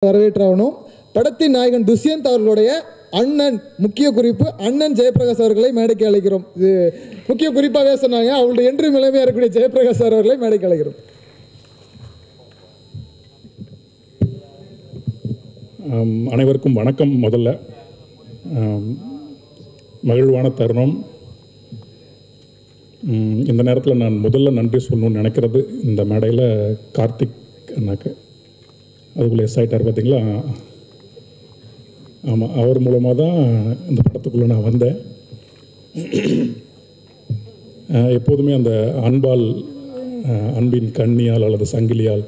வரவேற்றாகணும். படத்தின் நாயகன் துஷ்யந்த் அவர்களுடைய அண்ணன், முக்கிய குறிப்பு அண்ணன் ஜெயபிரகாஷ் அவர்களை மேடைக்கு அழைக்கிறோம். இது முக்கிய குறிப்பாகவே சொன்னாங்க. அவருடைய என்று நிலைமையாக இருக்கக்கூடிய ஜெயபிரகாஷ் அவர்களை மேடைக்கு அழைக்கிறோம். அனைவருக்கும் வணக்கம். முதல்ல மகிழ்வான தருணம். இந்த நேரத்தில் நான் முதல்ல நன்றி சொல்லணும்னு நினைக்கிறது இந்த மேடையில் கார்த்திக் அண்ணாக்கு. அதுக்குள்ளே எக்ஸைட்டாக பார்த்தீங்களா? ஆமாம், அவர் மூலமாக தான் இந்த படத்துக்குள்ளே நான் வந்தேன். எப்போதுமே அந்த அன்பால், அன்பின் கண்ணியால் அல்லது சங்கிலியால்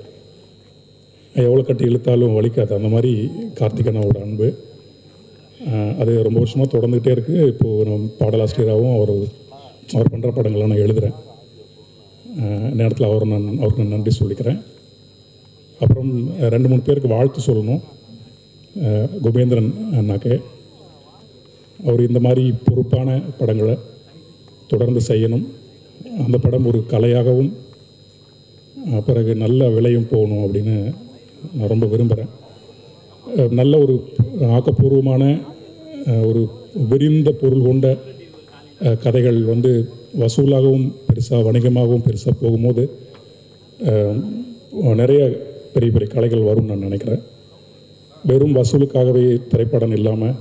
எவ்வளோ கட்டி இழுத்தாலும் வலிக்காது. அந்த மாதிரி கார்த்திக் அண்ணாவோட அன்பு அது ரொம்ப வருஷமாக தொடர்ந்துகிட்டே இருக்குது. இப்போது நம்ம பாடலாசிரியராகவும் அவர் பண்ணுற படங்களை நான் எழுதுகிறேன். நேரத்தில் அவருக்கு நான் நன்றி சொல்லிக்கிறேன். அப்புறம் 2-3 பேருக்கு வாழ்த்து சொல்லணும். குபேந்திரன் அண்ணாக்கு, அவர் இந்த மாதிரி பொறுப்பான படங்களை தொடர்ந்து செய்யணும். அந்த படம் ஒரு கலையாகவும் பிறகு நல்ல விலையும் போகணும் அப்படின்னு நான் ரொம்ப விரும்புகிறேன். நல்ல ஒரு ஆக்கப்பூர்வமான ஒரு விரிந்த பொருள் கொண்ட கதைகள் வசூலாகவும் பெருசாக, வணிகமாகவும் பெருசாக போகும்போது நிறைய பெரிய பெரிய கலைகள் வரும்னு நான் நினைக்கிறேன். வெறும் வசூலுக்காகவே திரைப்படம் இல்லாமல்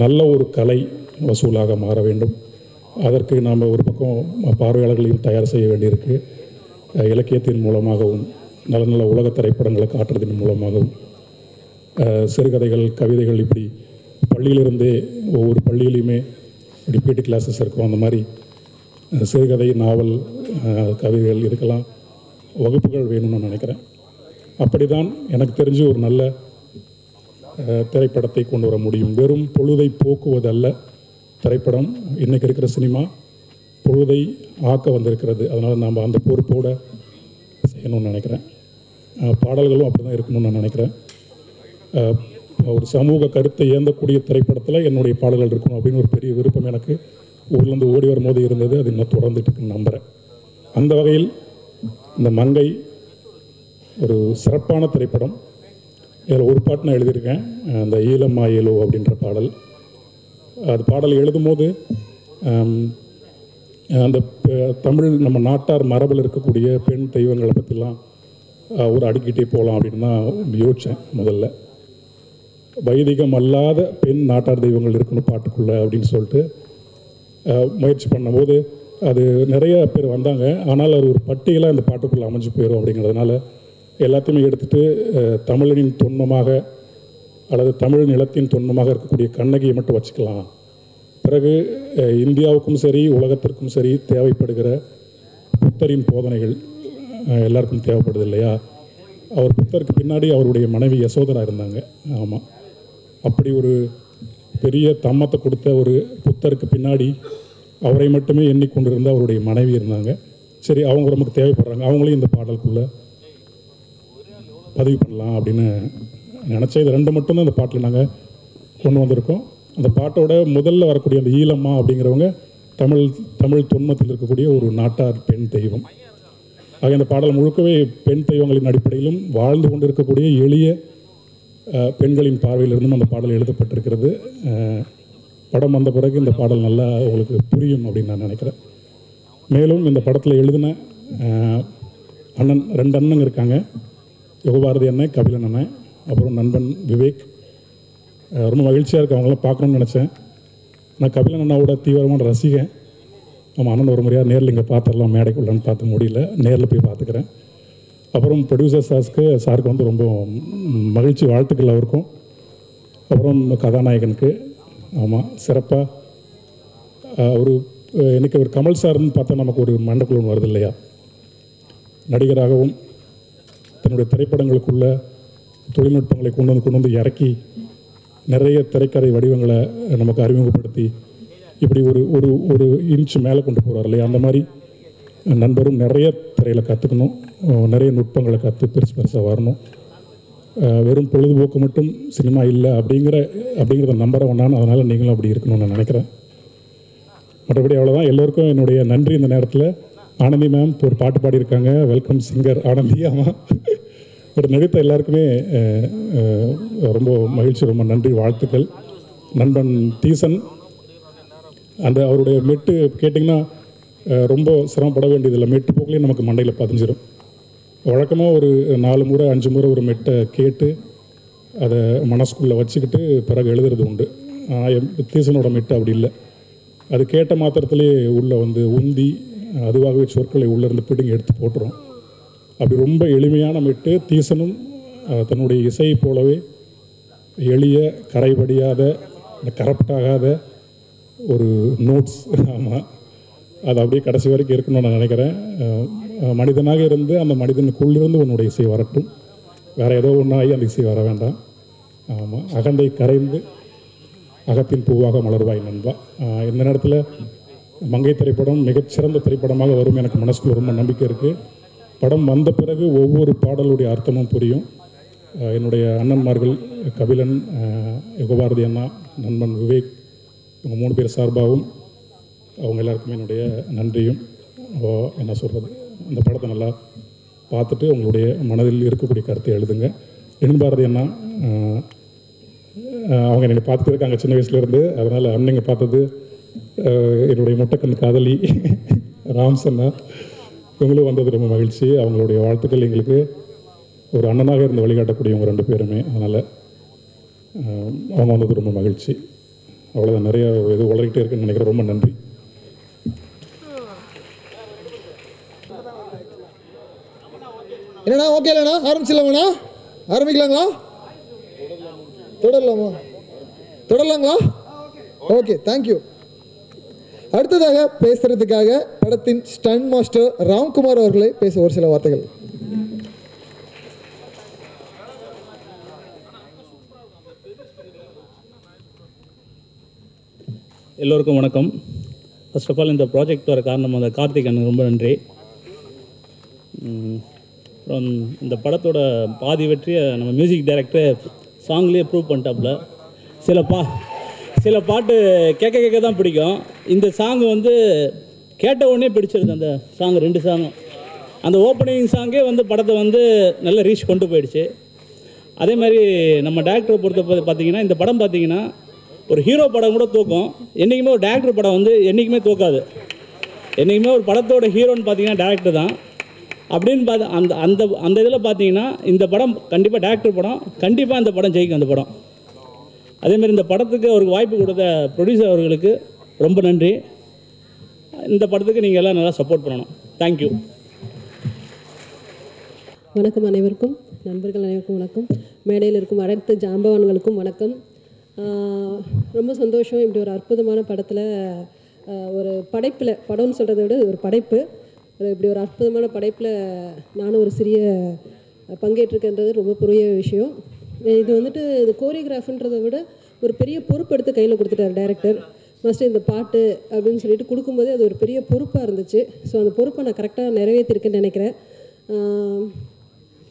நல்ல ஒரு கலை வசூலாக மாற வேண்டும். அதற்கு நாம் ஒரு பக்கம் பார்வையாளர்களையும் தயார் செய்ய வேண்டியிருக்கு. இலக்கியத்தின் மூலமாகவும் நல்ல நல்ல உலக திரைப்படங்களை காட்டுறதின் மூலமாகவும் சிறுகதைகள், கவிதைகள், இப்படி பள்ளியிலிருந்தே ஒவ்வொரு பள்ளியிலையுமே இப்படி பிடி கிளாஸஸ் இருக்கும். அந்த மாதிரி சிறுகதை, நாவல், கவிதைகள், இதுக்கெல்லாம் வகுப்புகள் வேணும்னு நான் நினைக்கிறேன். அப்படி தான் எனக்கு தெரிஞ்சு ஒரு நல்ல திரைப்படத்தை கொண்டு வர முடியும். வெறும் பொழுதை போக்குவதல்ல திரைப்படம். இன்றைக்கி இருக்கிற சினிமா பொழுதை ஆக்க வந்திருக்கிறது. அதனால் நாம் அந்த பொறுப்போடு செய்யணும்னு நினைக்கிறேன். பாடல்களும் அப்படி தான் இருக்கணும்னு நான் நினைக்கிறேன். ஒரு சமூக கருத்தை ஏந்தக்கூடிய திரைப்படத்தில் என்னுடைய பாடல்கள் இருக்கணும் அப்படின்னு ஒரு பெரிய விருப்பம் எனக்கு ஊர்லேருந்து ஓடி வரும்போது இருந்தது. அது இன்னும் தொடர்ந்துட்டு இருக்குன்னு நம்புகிறேன். அந்த வகையில் இந்த மங்கை ஒரு சிறப்பான திரைப்படம். இதில் ஒரு பாட்டு நான் எழுதியிருக்கேன், அந்த ஈழம்மா ஏலோ அப்படின்ற பாடல். அது பாடல் எழுதும்போது அந்த தமிழ் நம்ம நாட்டார் மரபில் இருக்கக்கூடிய பெண் தெய்வங்களை பற்றிலாம் ஒரு அடுக்கிட்டே போகலாம் அப்படின்னு தான் யோசித்தேன். முதல்ல வைதிகம் அல்லாத பெண் நாட்டார் தெய்வங்கள் இருக்கணும் பாட்டுக்குள்ளே அப்படின்னு சொல்லிட்டு முயற்சி பண்ணும்போது அது நிறைய பேர் வந்தாங்க. ஆனால் அது ஒரு பட்டியலாக அந்த பாட்டுக்குள்ளே அமைஞ்சு போயிடும். அப்படிங்கிறதுனால எல்லாத்தையுமே எடுத்துகிட்டு தமிழனின் தொன்மமாக அல்லது தமிழ் நிலத்தின் தொன்மமாக இருக்கக்கூடிய கண்ணகியை மட்டும் வச்சுக்கலாம். பிறகு இந்தியாவுக்கும் சரி உலகத்திற்கும் சரி தேவைப்படுகிற புத்தரின் போதனைகள் எல்லாருக்கும் தேவைப்படுது இல்லையா? அவர் புத்தருக்கு பின்னாடி அவருடைய மனைவி யசோதரா இருந்தாங்க. ஆமாம், அப்படி ஒரு பெரிய தம்மத்தை கொடுத்த ஒரு புத்தருக்கு பின்னாடி அவரை மட்டுமே எண்ணிக்கொண்டிருந்த அவருடைய மனைவி இருந்தாங்க. சரி, அவங்க நமக்கு தேவைப்படுறாங்க, அவங்களையும் இந்த பாடலுக்குள்ளே பதிவு பண்ணலாம் அப்படின்னு நினச்சேன். இது 2 மட்டும்தான் இந்த பாட்டில் நாங்கள் கொண்டு வந்திருக்கோம். அந்த பாட்டோட முதல்ல வரக்கூடிய அந்த ஈழம்மா அப்படிங்கிறவங்க தமிழ் தொன்மத்தில் இருக்கக்கூடிய ஒரு நாட்டார் பெண் தெய்வம். ஆக இந்த பாடல் முழுக்கவே பெண் தெய்வங்களின் அடிப்படையிலும் வாழ்ந்து கொண்டு இருக்கக்கூடிய எளிய பெண்களின் பார்வையிலிருந்தும் அந்த பாடல் எழுதப்பட்டிருக்கிறது. படம் வந்த பிறகு இந்த பாடல் நல்லா உங்களுக்கு புரியும் அப்படின்னு நான் நினைக்கிறேன். மேலும் இந்த படத்தில் எழுதின அண்ணன் 2 அண்ணங்க இருக்காங்க. யுகபாரதி அண்ணன், கபிலன் அண்ணன், அப்புறம் நண்பன் விவேக். ரொம்ப மகிழ்ச்சியாக இருக்குது அவங்களாம் பார்க்கணுன்னு நினச்சேன். நான் கபிலன் அண்ணாவோட தீவிரமான ரசிகன். நம்ம அண்ணன் ஒரு முறையாக நேரில் இங்கே பார்த்துடலாம் மேடைக்குள்ளன்னு பார்த்து முடியல, நேரில் போய் பார்த்துக்கிறேன். அப்புறம் ப்ரொடியூசர் சாருக்கு ரொம்ப மகிழ்ச்சி வாழ்த்துக்கள் அவருக்கும். அப்புறம் கதாநாயகனுக்கு ஆமாம் சிறப்பாக இன்றைக்கி ஒரு கமல் சார்னு பார்த்தா நமக்கு ஒரு மண்டக்குள்ள வருது இல்லையா? நடிகராகவும் தன்னுடைய திரைப்படங்களுக்குள்ள தொழில்நுட்பங்களை கொண்டு வந்து இறக்கி நிறைய திரைக்கதை வடிவங்களை நமக்கு அறிமுகப்படுத்தி இப்படி ஒரு ஒரு இன்ச்சு மேலே கொண்டு போகிறார் இல்லையா? அந்த மாதிரி நண்பரும் நிறைய திரையில் கற்றுக்கணும், நிறைய நுட்பங்களை பெருசாக வரணும். வெறும் பொழுதுபோக்கு மட்டும் சினிமா இல்லை அப்படிங்கிறத நம்புற ஒன்றான. அதனால் நீங்களும் அப்படி இருக்கணும்னு நான் நினைக்கிறேன். மற்றபடி அவ்வளோதான். எல்லோருக்கும் என்னுடைய நன்றி. இந்த நேரத்தில் ஆனந்தி மேம் ஒரு பாட்டு பாடியிருக்காங்க. Welcome singer Anandhi. ஆமாம், இதில் நடித்த எல்லாருக்குமே ரொம்ப மகிழ்ச்சி, ரொம்ப நன்றி, வாழ்த்துக்கள். நண்பன் தீசன், அந்த அவருடைய மெட்டு கேட்டிங்கன்னா ரொம்ப சிரமப்பட வேண்டியதில்லை. மெட்டு போக்குலேயே நமக்கு மண்டையில் பதிஞ்சிடும். வழக்கமாக ஒரு 4 முறை 5 முறை ஒரு மெட்டை கேட்டு அதை மனசுக்குள்ளே வச்சுக்கிட்டு பிறகு எழுதுறது உண்டு. தீசனோட மெட்டு அப்படி இல்லை. அது கேட்ட மாத்திரத்திலே உள்ளே வந்து உந்தி அதுவாகவே சொற்களை உள்ளேருந்து பிடிங்கி எடுத்து போட்டுரும். அப்படி ரொம்ப எளிமையான மெட்டு. தீசனும் தன்னுடைய இசை போலவே எளிய, கரைபடியாத, கரப்டாகாத ஒரு நோட்ஸ். ஆமாம், அது அப்படியே கடைசி வரைக்கும் இருக்கணும்னு நான் நினைக்கிறேன். மனிதனாக இருந்து அந்த மனிதனுக்குள்ளிருந்து உன்னுடைய இசை வரட்டும், வேறு ஏதோ ஒன்றாகி அந்த இசை வர வேண்டாம். ஆமாம், அகந்தை கரைந்து அகத்தின் பூவாக மலர்வாய் நண்பா. இந்த நேரத்தில் மங்கை திரைப்படம் மிகச்சிறந்த திரைப்படமாக வரும் எனக்கு மனசுக்குள்ள ரொம்ப நம்பிக்கை இருக்குது. படம் வந்த பிறகு ஒவ்வொரு பாடலுடைய அர்த்தமும் புரியும். என்னுடைய அண்ணன்மார்கள் கபிலன், யுகபாரதி அண்ணா, நண்பன் விவேக், இவங்க 3 பேர் சார்பாகவும் அவங்க எல்லாருக்குமே என்னுடைய நன்றியும். என்ன சொல்கிறது, அந்த படத்தை நல்லா பார்த்துட்டு உங்களுடைய மனதில் இருக்கக்கூடிய கருத்தை எழுதுங்க. பாரதி அண்ணா அவங்க என்னை பார்த்துட்டு இருக்காங்க சின்ன வயசுலேருந்து. அதனால் அண்ணங்க பார்த்தது என்னுடைய முட்டைக்கண் காதலி ராம்சன்னா, இவங்களும் வந்தது ரொம்ப மகிழ்ச்சி. அவங்களுடைய வாழ்த்துக்கள் எங்களுக்கு ஒரு அண்ணனாக இருந்து வழிகாட்டக்கூடியவங்க 2 பேருமே. அதனால் அவங்க வந்தது ரொம்ப மகிழ்ச்சி. அவ்வளோதான், நிறைய இது வளர்கிட்டே இருக்குன்னு நினைக்கிறேன். ரொம்ப நன்றி. என்னண்ணா, ஓகே இல்லைண்ணா? ஆரம்பிச்சிடலாமாண்ணா? ஆரம்பிக்கலாங்களா? தொடரலாங்களா? Okay, thank you. அடுத்ததாக பேசுறதுக்காக படத்தின் ஸ்டண்ட் மாஸ்டர் ராம்குமார் அவர்களை பேச ஒரு சில வார்த்தைகள். எல்லோருக்கும் வணக்கம். ஃபர்ஸ்ட் ஆஃப் ஆல் இந்த ப்ராஜெக்ட் வர காரணம் அந்த கார்த்திக் அண்ணன், ரொம்ப நன்றி. அப்புறம் இந்த படத்தோட பாதி வெற்றியை நம்ம மியூசிக் டைரக்டர் சாங்லேயே ப்ரூவ் பண்ணிட்டாப்புல. சில பாட்டு கேட்க தான் பிடிக்கும். இந்த சாங் வந்து கேட்ட உடனே பிடிச்சிருது. அந்த சாங் 2 சாங்கும், அந்த ஓப்பனிங் சாங்கே வந்து படத்தை வந்து நல்ல ரீச் கொண்டு போயிடுச்சு. அதே மாதிரி நம்ம டேரக்டரை பொறுத்த பார்த்தீங்கன்னா, இந்த படம் பார்த்தீங்கன்னா ஒரு ஹீரோ படம் கூட தூக்கும். என்றைக்குமே ஒரு டேரக்டர் படம் வந்து என்றைக்குமே தூக்காது. என்றைக்குமே ஒரு படத்தோட ஹீரோன்னு பார்த்தீங்கன்னா டேரக்டர் தான். அப்படின்னு பார்த்து அந்த அந்த அந்த இதில் பார்த்தீங்கன்னா இந்த படம் கண்டிப்பாக டேரக்டர் படம், கண்டிப்பாக இந்த படம் ஜெயிக்கும். அந்த படம் அதேமாதிரி இந்த படத்துக்கு அவருக்கு வாய்ப்பு கொடுத்த ப்ரொடியூசர் அவர்களுக்கு ரொம்ப நன்றி. இந்த படத்துக்கு நீங்கள் எல்லாம் நல்லா சப்போர்ட் பண்ணணும். தேங்க்யூ. வணக்கம் அனைவருக்கும், நண்பர்கள் அனைவருக்கும் வணக்கம். மேடையில் இருக்கும் அனைத்து ஜாம்பவான்களுக்கும் வணக்கம். ரொம்ப சந்தோஷம். இப்படி ஒரு அற்புதமான படத்தில் ஒரு படைப்பில், படம்னு சொல்கிறத விட ஒரு படைப்பு, இப்படி ஒரு அற்புதமான படைப்பில் நானும் ஒரு சிறிய பங்கேற்றிருக்கின்றது ரொம்ப பெரிய விஷயம். இது வந்துட்டு இது கோரியோகிராஃப்ன்றதை விட ஒரு பெரிய பொறுப்பு எடுத்து கையில் கொடுத்துட்டார் டைரக்டர். ஃபஸ்ட்டு இந்த பாட்டு அப்படின்னு சொல்லிட்டு கொடுக்கும்போது அது ஒரு பெரிய பொறுப்பாக இருந்துச்சு. ஸோ அந்த பொறுப்பை நான் கரெக்டாக நிறைவேற்றிருக்கேன்னு நினைக்கிறேன்.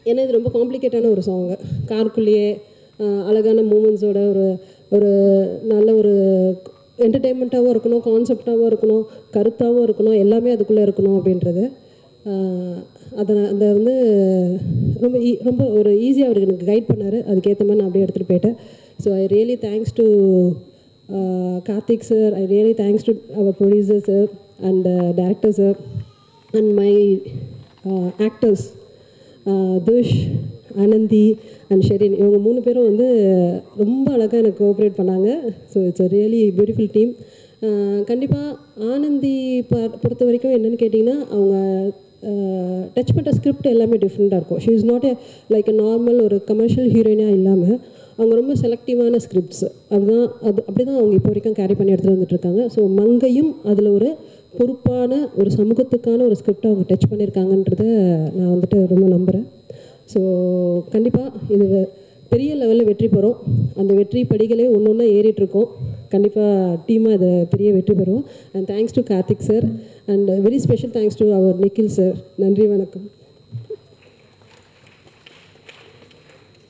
ஏன்னா இது ரொம்ப காம்ப்ளிகேட்டான ஒரு சாங்கு. காருக்குள்ளேயே அழகான மூமெண்ட்ஸோட ஒரு நல்ல ஒரு என்டர்டெயின்மெண்ட்டாகவும் இருக்கணும், கான்செப்டாகவும் இருக்கணும், கருத்தாகவும் இருக்கணும், எல்லாமே அதுக்குள்ளே இருக்கணும் அப்படின்றது. அதை அந்த வந்து ரொம்ப ஒரு ஈஸியாக அவருக்கு எனக்கு கைட் பண்ணார். அதுக்கேற்ற மாதிரி நான் அப்படியே எடுத்துகிட்டு போயிட்டேன். So I really thanks to Karthik sir, I really thanks to our producer sir and director sir and my actors Tush, Anandhi and Sherin. இவங்க 3 பேரும் வந்து ரொம்ப அழகாக எனக்கு கோஆப்ரேட் பண்ணாங்க. So it's a really beautiful team. கண்டிப்பாக ஆனந்தி பொறுத்த வரைக்கும் என்னென்னு கேட்டிங்கன்னா, அவங்க டச் பண்ணுற ஸ்கிரிப்ட் எல்லாமே டிஃப்ரெண்ட்டாக இருக்கும். She is not like a normal ஒரு கமர்ஷியல் ஹீரோயினாக இல்லாமல் அவங்க ரொம்ப செலக்டிவான ஸ்கிரிப்ட்ஸ் அப்படி தான் அவங்க இப்போ வரைக்கும் கேரி பண்ணி எடுத்துகிட்டு வந்துட்டுருக்காங்க. ஸோ மங்கையும் அதில் ஒரு பொறுப்பான ஒரு சமூகத்துக்கான ஒரு ஸ்கிரிப்டை அவங்க டச் பண்ணியிருக்காங்கன்றத நான் வந்துட்டு ரொம்ப நம்புகிறேன். ஸோ கண்டிப்பாக இது பெரிய லெவலில் வெற்றி பெறும். அந்த வெற்றி படிகளே ஒன்று ஒன்றா ஏறிட்டுருக்கோம். கண்டிப்பாக டீமாக இதை பெரிய வெற்றி பெறுவோம். And thanks to Karthik sir and very special thanks to our Nikhil sir. நன்றி, வணக்கம்.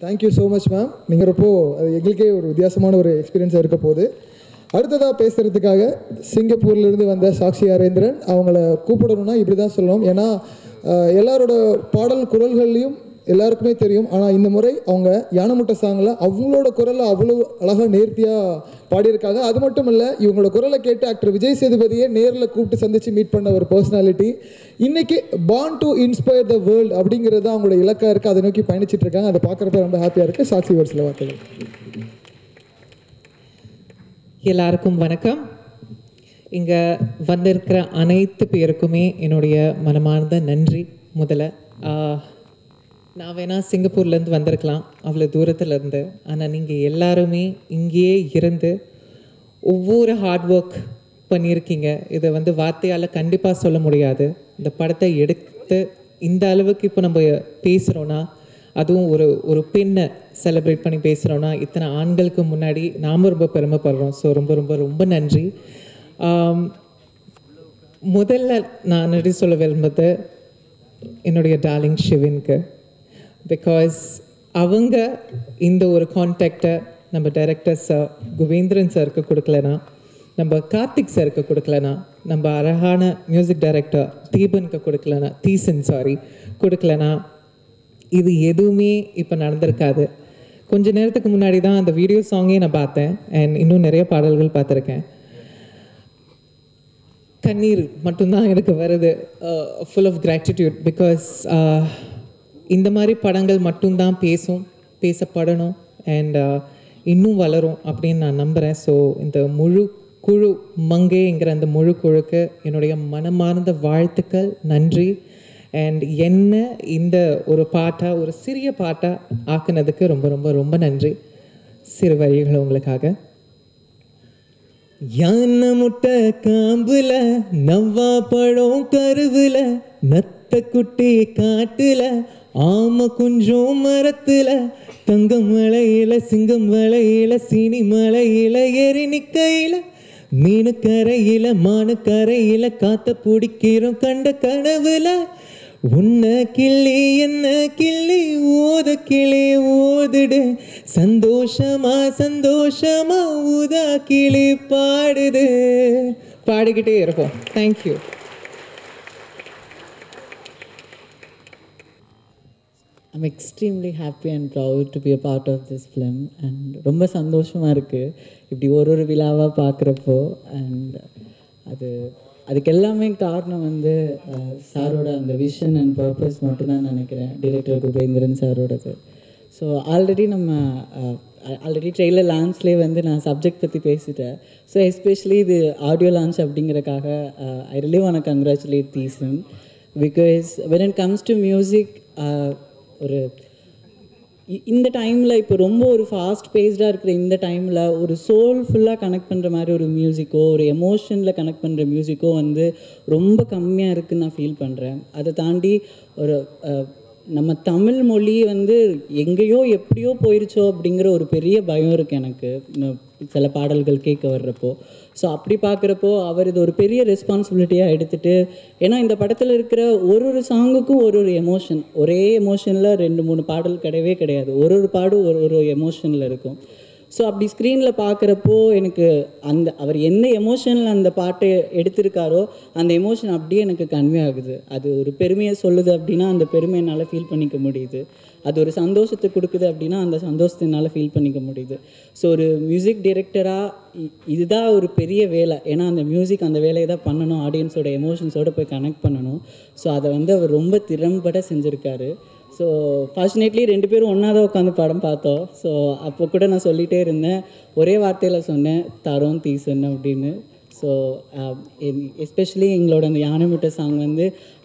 Thank you so much ma'am. நீங்கிறப்போ அது எங்களுக்கே ஒரு வித்தியாசமான ஒரு எக்ஸ்பீரியன்ஸாக இருக்க போகுது. அடுத்ததாக பேசுகிறதுக்காக சிங்கப்பூர்லேருந்து வந்த சாக்ஷி அரேந்திரன், அவங்கள கூப்பிடணும்னா இப்படி தான் சொல்லணும். ஏன்னா எல்லாரோட பாடல் குரல்கள்லையும் எல்லாருக்குமே தெரியும். ஆனால் இந்த முறை அவங்க யானை முட்டை சாங்கில் அவங்களோட குரலை அவ்வளோ அழகாக நேர்த்தியாக பாடியிருக்காங்க. அது மட்டும் இல்லை, இவங்களோட குரலை கேட்டு ஆக்டர் விஜய் சேதுபதியே நேரில் கூப்பிட்டு சந்தித்து மீட் பண்ண ஒரு பர்சனாலிட்டி. இன்னைக்கு born to inspire the world அப்படிங்கிறது தான் அவங்களோட இலக்காக இருக்குது. அதை நோக்கி பயணிச்சிட்டு இருக்காங்க. அதை பார்க்குறப்ப ரொம்ப ஹாப்பியாக இருக்குது. சாக்ஷி ஒரு சில வார்த்தைகள். எல்லாருக்கும் வணக்கம். இங்கே வந்திருக்கிற அனைத்து பேருக்குமே என்னுடைய மனமார்ந்த நன்றி. முதல்ல நான் வேணா சிங்கப்பூர்லேருந்து வந்திருக்கலாம், அவ்வளோ தூரத்துலேருந்து. ஆனால் நீங்கள் எல்லாருமே இங்கேயே இருந்து ஒவ்வொரு ஹார்ட் ஒர்க் பண்ணியிருக்கீங்க. இதை வார்த்தையால் கண்டிப்பாக சொல்ல முடியாது. இந்த படத்தை எடுத்து இந்த அளவுக்கு இப்போ நம்ம பேசுகிறோன்னா, அதுவும் ஒரு பெண்ணை செலிப்ரேட் பண்ணி பேசுகிறோன்னா, இத்தனை ஆண்களுக்கு முன்னாடி நாம் ரொம்ப பெருமைப்படுறோம். ஸோ ரொம்ப ரொம்ப ரொம்ப நன்றி. முதல்ல நான் நன்றி சொல்ல விரும்புறது என்னுடைய டார்லிங் ஷிவின்க்கு. பிகாஸ் அவங்க இந்த ஒரு கான்டாக்டை நம்ம டைரக்டர் சார் குவேந்திரன் சாருக்கு கொடுக்கலனா, நம்ம கார்த்திக் சாருக்கு கொடுக்கலனா, நம்ம அழகான மியூசிக் டைரக்டர் தீசன் கொடுக்கலனா, இது எதுவுமே இப்போ நடந்திருக்காது. கொஞ்ச நேரத்துக்கு முன்னாடி தான் அந்த வீடியோ சாங்கே நான் பார்த்தேன். அண்ட் இன்னும் நிறைய பாடல்கள் பார்த்துருக்கேன். கண்ணீர் மட்டும்தான் எனக்கு வருது. Full of gratitude. பிகாஸ் இந்த மாதிரி படங்கள் மட்டும்தான் பேசப்படணும் அண்ட் இன்னும் வளரும் அப்படின்னு நான் நம்புகிறேன். ஸோ இந்த முழு குழு மங்கேங்கிற அந்த முழு குழுக்கு என்னுடைய மனமார்ந்த வாழ்த்துக்கள், நன்றி. அண்ட் என்ன இந்த ஒரு பாட்டாக, ஒரு சிறிய பாட்டாக ஆக்குனதுக்கு ரொம்ப ரொம்ப ரொம்ப நன்றி. சிறு வரிகள் உங்களுக்காக. யானை முட்டை காம்புல, நவ்வா பழம் கருவுல, நத்த குட்டி காட்டுல, ஆம குஞ்சம் மரத்துல, தங்கம் மலையில, சிங்கம் மலையில, சீனி மலையில, எரி நிக்கையில, மீனு கரையில, மானு கரையில, காத்த பிடிக்கிறோம் கண்ட கனவுல, உன்ன கிள்ளி என்ன கிள்ளி ஓத கிளி ஓதுடு, சந்தோஷமா சந்தோஷமா ஊதா கிளி பாடுது. பாடிக்கிட்டே இருப்போம். Thank you. I'm extremely happy and proud to be a part of this film. And ரொம்ப சந்தோஷமாக இருக்குது இப்படி ஒரு விழாவாக பார்க்குறப்போ. அண்ட் அதுக்கு எல்லாமே காரணம் சாரோட அந்த விஷன் அண்ட் பர்பஸ் மட்டும்தான் நினைக்கிறேன், டிரெக்டர் குபேந்திரன் சாரோடது. ஸோ ஆல்ரெடி ட்ரெய்லர் லான்ச்லேயே நான் சப்ஜெக்ட் பற்றி பேசிட்டேன். ஸோ எஸ்பெஷலி இது ஆடியோ லான்ச் அப்படிங்கிறக்காக I really want to congratulate Theesan. Because when it comes to music, ஒரு இந்த டைமில் இப்போ ரொம்ப ஒரு ஃபாஸ்ட் பேஸ்டாக இருக்கிற இந்த டைமில் ஒரு சோல்ஃபுல்லாக கனெக்ட் பண்ணுற மாதிரி ஒரு மியூசிக்கோ, ஒரு எமோஷனில் கனெக்ட் பண்ணுற மியூசிக்கோ ரொம்ப கம்மியாக இருக்குதுன்னு நான் ஃபீல் பண்ணுறேன். அதை தாண்டி ஒரு நம்ம தமிழ் மொழி எங்கேயோ எப்படியோ போயிடுச்சோ அப்படிங்கிற ஒரு பெரிய பயம் இருக்குது எனக்கு சில பாடல்கள் கேட்க வர்றப்போ. ஸோ அப்படி பார்க்குறப்போ அவர் இது ஒரு பெரிய ரெஸ்பான்சிபிலிட்டியாக எடுத்துகிட்டு, ஏன்னா இந்த படத்தில் இருக்கிற ஒரு சாங்குக்கும் ஒரு எமோஷன், ஒரே எமோஷனில் 2-3 பாடல் கிடையவே கிடையாது. ஒரு பாடும் ஒரு எமோஷனில் இருக்கும். ஸோ அப்படி ஸ்க்ரீனில் பார்க்குறப்போ எனக்கு அவர் என்ன எமோஷனில் அந்த பாட்டை எடுத்திருக்காரோ அந்த எமோஷன் அப்படியே எனக்கு கன்வே ஆகுது. அது ஒரு பெருமையை சொல்லுது அப்படின்னா அந்த பெருமை என்னால் ஃபீல் பண்ணிக்க முடியுது. அது ஒரு சந்தோஷத்தை கொடுக்குது அப்படின்னா அந்த சந்தோஷத்தை என்னால் ஃபீல் பண்ணிக்க முடியுது. ஸோ ஒரு மியூசிக் டைரக்டராக இதுதான் ஒரு பெரிய வேலை. ஏன்னா அந்த மியூசிக் அந்த வேலையை தான் பண்ணணும், ஆடியன்ஸோட எமோஷன்ஸோடு போய் கனெக்ட் பண்ணணும். ஸோ அதை அவர் ரொம்ப திறம்பட செஞ்சுருக்காரு. ஸோ ஃபார்ச்சுனேட்லி 2 பேரும் ஒன்றா தான் உட்காந்து படம் பார்த்தோம். ஸோ அப்போ கூட நான் சொல்லிகிட்டே இருந்தேன், ஒரே வார்த்தையில் சொன்னேன், தரோம் தீசன் அப்படின்னு. ஸோ எஸ்பெஷலி எங்களோட அந்த யானை முட்டை சாங்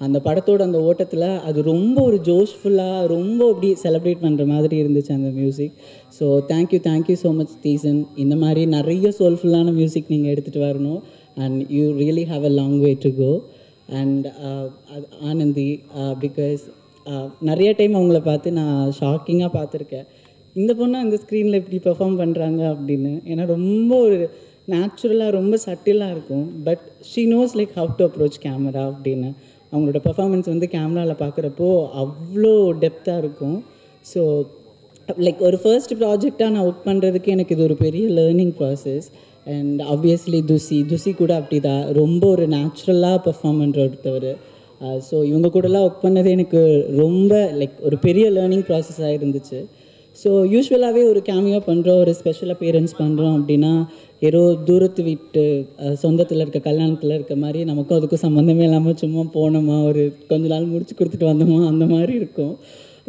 அந்த படத்தோட அந்த ஓட்டத்தில் அது ரொம்ப ஒரு ஜோஷ்ஃபுல்லாக ரொம்ப அப்படி செலிப்ரேட் பண்ணுற மாதிரி இருந்துச்சு அந்த music. So thank you so much Theesan. இந்த மாதிரி நிறைய சோல்ஃபுல்லான மியூசிக் நீங்கள் எடுத்துகிட்டு வரணும். And you really have a long way to go. And Anandhi, because நிறைய டைம் அவங்கள பார்த்து நான் ஷாக்கிங்காக பார்த்துருக்கேன், இந்த பொண்ணு அந்த ஸ்க்ரீனில் இப்படி பெர்ஃபார்ம் பண்ணுறாங்க அப்படின்னு. ஏன்னா ரொம்ப ஒரு நேச்சுரலாக ரொம்ப சட்டிலாக இருக்கும். But she knows like how to approach camera அப்படின்னு. அவங்களோட பெர்ஃபார்மன்ஸ் கேமராவில் பார்க்குறப்போ அவ்வளோ டெப்த்தாக இருக்கும். ஸோ லைக் ஒரு ஃபர்ஸ்ட் ப்ராஜெக்டாக நான் ஒர்க் பண்ணுறதுக்கு எனக்கு இது ஒரு பெரிய லேர்னிங் ப்ராசஸ். அண்ட் ஆப்வியஸ்லி துசி கூட அப்படி தான் ரொம்ப ஒரு நேச்சுரலாக பெர்ஃபார்ம் பண்ணுற ஒருத்தவர். ஸோ இவங்க கூடலாம் ஒர்க் பண்ணது எனக்கு ரொம்ப லைக் ஒரு பெரிய லேர்னிங் ப்ராசஸாக இருந்துச்சு. ஸோ யூஸ்வலாகவே ஒரு கேமியோ பண்ணுறோம், ஒரு ஸ்பெஷல் அப்பியரன்ஸ் பண்ணுறோம் அப்படின்னா ஏதோ தூரத்து வீட்டு சொந்தத்தில் இருக்க கல்யாணத்தில் இருக்க மாதிரி நமக்கும் அதுக்கும் சம்மந்தமே இல்லாமல் சும்மா போனோமா ஒரு கொஞ்ச நாள் முடிச்சு கொடுத்துட்டு வந்தோமா அந்த மாதிரி இருக்கும்.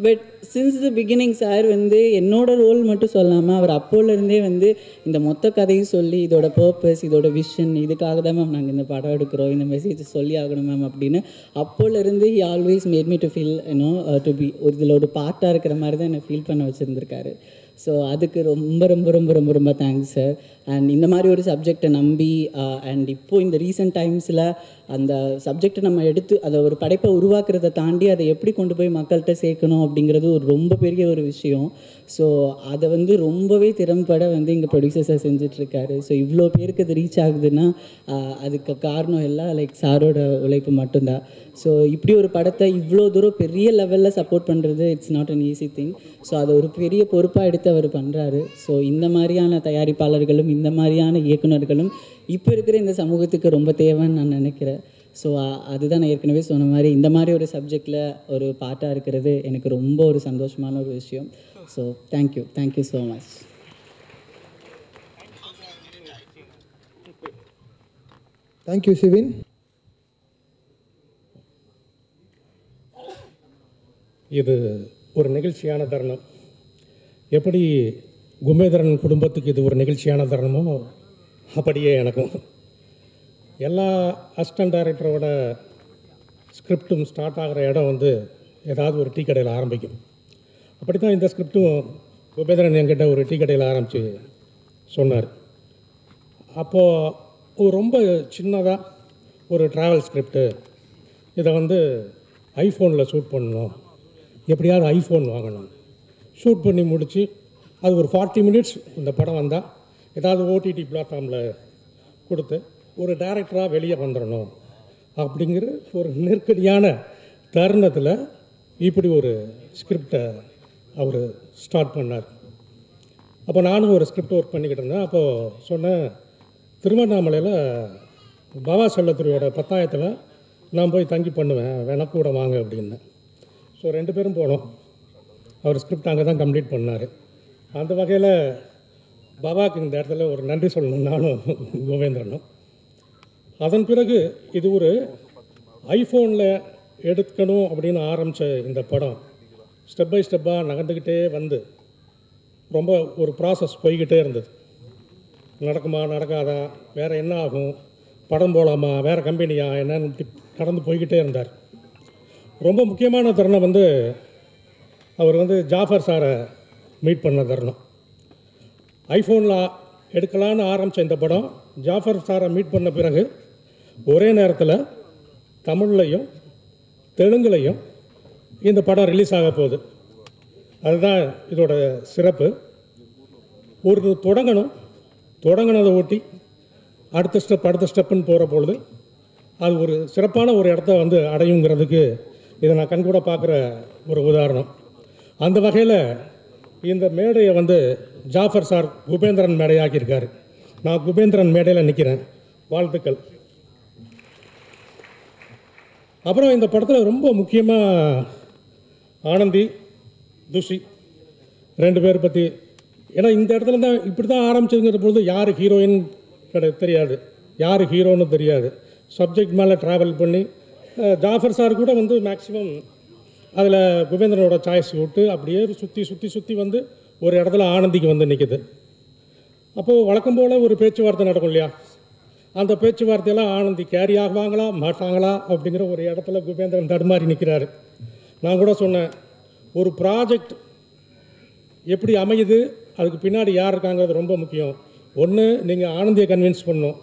But since the beginning sir வந்து என்னோட ரோல் மட்டும் சொல்லாமல் அவர் அப்போலேருந்தே வந்து இந்த மொத்த கதையும் சொல்லி இதோட பர்பஸ், இதோட விஷன், இதுக்காக தான் மேம் நாங்கள் இந்த படம் எடுக்கிறோம், இந்த மெசேஜ் சொல்லி ஆகணும் மேம் அப்படின்னு அப்போலேருந்து he always made me to feel to be இதில் ஒரு பார்ட்டாக இருக்கிற மாதிரி தான் என்னை ஃபீல் பண்ண வச்சுருந்துருக்காரு. ஸோ அதுக்கு ரொம்ப ரொம்ப ரொம்ப ரொம்ப ரொம்ப தேங்க்ஸ் சார். அண்ட் இந்த மாதிரி ஒரு சப்ஜெக்டை நம்பி அண்ட் இப்போது இந்த ரீசெண்ட் டைம்ஸில் அந்த சப்ஜெக்டை நம்ம எடுத்து அதை ஒரு படைப்பை உருவாக்குறதை தாண்டி அதை எப்படி கொண்டு போய் மக்கள்கிட்ட சேர்க்கணும் அப்படிங்கிறது ஒரு ரொம்ப பெரிய ஒரு விஷயம். ஸோ அதை வந்து ரொம்பவே திறம்பட வந்து இங்கே ப்ரொடியூசர்ஸாக செஞ்சிட்ருக்காரு. ஸோ இவ்வளோ பேருக்கு அது ரீச் ஆகுதுன்னா அதுக்கு காரணம் எல்லாம் லைக் சாரோட உழைப்பு மட்டும்தான். ஸோ இப்படி ஒரு படத்தை இவ்வளோ தூரம் பெரிய லெவலில் சப்போர்ட் பண்ணுறது it's not an easy thing. So அதை ஒரு பெரிய பொறுப்பாக எடுத்து அவர் பண்ணுறாரு. ஸோ இந்த மாதிரியான தயாரிப்பாளர்களும் இந்த மாதிரியான இயக்குநர்களும் இப்போ இருக்கிற இந்த சமூகத்துக்கு ரொம்ப தேவைன்னு நான் நினைக்கிறேன். ஸோ அதுதான் நான் ஏற்கனவே சொன்ன மாதிரி இந்த மாதிரி ஒரு சப்ஜெக்டில் ஒரு பார்ட்டாக இருக்கிறது எனக்கு ரொம்ப ஒரு சந்தோஷமான ஒரு விஷயம். So thank you so much. Thank you Shivin. இது ஒரு நெகிழ்ச்சியான தருணம். எப்படி குமேந்திரன் குடும்பத்துக்கு இது ஒரு நெகிழ்ச்சியான தருணமோ அப்படியே எனக்கும். எல்லா அசிஸ்டன்ட் டைரக்டரோட ஸ்கிரிப்டும் ஸ்டார்ட் ஆகிற இடம் வந்து ஏதாவது ஒரு டீ கடையில் ஆரம்பிக்கும். அப்படி தான் இந்த ஸ்கிரிப்டும் குபேந்திரன் என்கிட்ட ஒரு டீ கடையில் ஆரம்பித்து சொன்னார். அப்போது ரொம்ப சின்னதாக ஒரு ட்ராவல் ஸ்கிரிப்டு, இதை வந்து ஐஃபோனில் ஷூட் பண்ணணும், எப்படியாவது ஐஃபோன் வாங்கணும், ஷூட் பண்ணி முடித்து அது ஒரு 40 மினிட்ஸ் இந்த படம் வந்தால் ஏதாவது ஓடிடி பிளாட்ஃபார்மில் கொடுத்து ஒரு டைரக்டராக வெளியே வந்துடணும் அப்படிங்கிற ஒரு நெருக்கடியான தருணத்தில் இப்படி ஒரு ஸ்கிரிப்டை அவர் ஸ்டார்ட் பண்ணார். அப்போ நானும் ஒரு ஸ்கிரிப்ட் ஒர்க் பண்ணிக்கிட்டு இருந்தேன். அப்போது சொன்னேன், திருவண்ணாமலையில் பாபா செல்லத்துறையோட 10ஆயத்தில் நான் போய் தங்கி பண்ணுவேன், வேணா கூட வாங்க அப்படின்னு. ஸோ 2 பேரும் போனோம். அவர் ஸ்கிரிப்ட் அங்கே தான் கம்ப்ளீட் பண்ணார். அந்த வகையில் பாபாவுக்கு இந்த இடத்துல ஒரு நன்றி சொல்லணும் நானும் கோவேந்திரனும். அதன் பிறகு இது ஒரு ஐஃபோனில் எடுக்கணும் அப்படின்னு ஆரம்பித்த இந்த படம் ஸ்டெப் பை ஸ்டெப்பாக நகர்ந்துக்கிட்டே வந்து ரொம்ப ஒரு ப்ராசஸ் போய்கிட்டே இருந்தது. நடக்குமா நடக்காதா, வேறு என்ன ஆகும், படம் போகலாமா, வேறு கம்பெனியா, என்னன்னு இப்படி கடந்து போய்கிட்டே இருந்தார். ரொம்ப முக்கியமான தருணம் வந்து அவர் வந்து ஜாஃபர் சாரை மீட் பண்ண தருணம். ஐஃபோனில் எடுக்கலான்னு ஆரம்பித்த இந்த படம் ஜாஃபர் சாரை மீட் பண்ண பிறகு ஒரே நேரத்தில் தமிழ்லையும் தெலுங்குலையும் இந்த படம் ரிலீஸ் ஆக போகுது. அதுதான் இதோட சிறப்பு. ஒரு தொடங்கினதை ஒட்டி அடுத்த ஸ்டெப்புன்னு போகிற பொழுது அது ஒரு சிறப்பான ஒரு இடத்த வந்து அடையுங்கிறதுக்கு இதை நான் கண்கூட பார்க்குற ஒரு உதாரணம். அந்த வகையில் இந்த மேடையை வந்து ஜாஃபர் சார் குபேந்திரன் மேடையாக்கியிருக்காரு. நான் குபேந்திரன் மேடையில் நிற்கிறேன். வாழ்த்துக்கள். அப்புறம் இந்த படத்தில் ரொம்ப முக்கியமாக ஆனந்தி, துஷி 2 பேர் பற்றி, ஏன்னா இந்த இடத்துல தான் இப்படி தான் ஆரம்பிச்சதுங்கிற பொழுது யார் ஹீரோயின் தெரியாது, யார் ஹீரோன்னு தெரியாது. சப்ஜெக்ட் மேலே ட்ராவல் பண்ணி ஜாஃபர் சார் கூட வந்து மேக்ஸிமம் அதில் குபேந்திரனோட சாய்ஸ் விட்டு அப்படியே சுற்றி வந்து ஒரு இடத்துல ஆனந்திக்கு வந்து நிற்குது. அப்போது வழக்கம் போல் ஒரு பேச்சுவார்த்தை நடக்கும் இல்லையா, அந்த பேச்சுவார்த்தையெல்லாம் ஆனந்தி கேரி ஆகுவாங்களா மாட்டாங்களா அப்படிங்கிற ஒரு இடத்துல குபேந்திரன் தடுமாறி நிற்கிறாரு. நான் கூட சொன்னேன், ஒரு ப்ராஜெக்ட் எப்படி அமையுது, அதுக்கு பின்னாடி யார் இருக்காங்கிறது ரொம்ப முக்கியம். ஒன்று நீங்கள் ஆனந்தியை கன்வின்ஸ் பண்ணணும்,